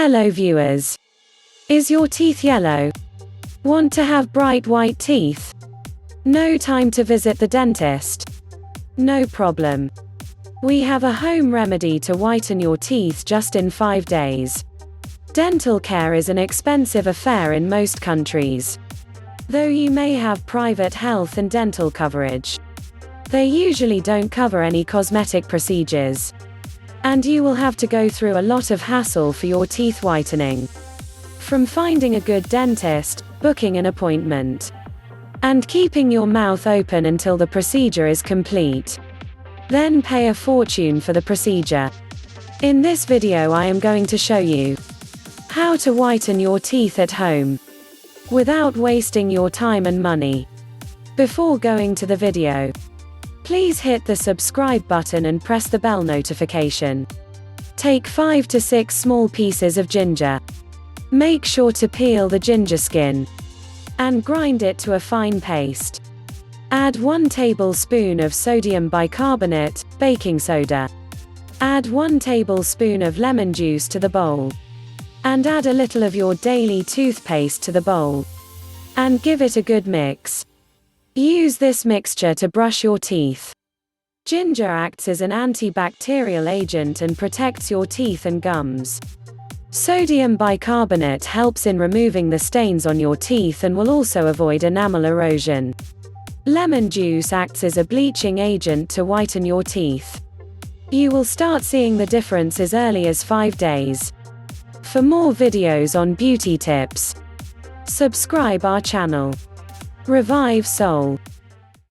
Hello viewers. Is your teeth yellow? Want to have bright white teeth? No time to visit the dentist? No problem. We have a home remedy to whiten your teeth just in 5 days. Dental care is an expensive affair in most countries. Though you may have private health and dental coverage, they usually don't cover any cosmetic procedures. And you will have to go through a lot of hassle for your teeth whitening. From finding a good dentist, booking an appointment, and keeping your mouth open until the procedure is complete. Then pay a fortune for the procedure. In this video I am going to show you how to whiten your teeth at home without wasting your time and money. Before going to the video, please hit the subscribe button and press the bell notification. Take 5 to 6 small pieces of ginger. Make sure to peel the ginger skin and grind it to a fine paste. Add 1 tablespoon of sodium bicarbonate, baking soda. Add 1 tablespoon of lemon juice to the bowl. And add a little of your daily toothpaste to the bowl. And give it a good mix. Use this mixture to brush your teeth. Ginger acts as an antibacterial agent and protects your teeth and gums. Sodium bicarbonate helps in removing the stains on your teeth and will also avoid enamel erosion. Lemon juice acts as a bleaching agent to whiten your teeth. You will start seeing the difference as early as 5 days. For more videos on beauty tips, subscribe our channel. Revive Soul.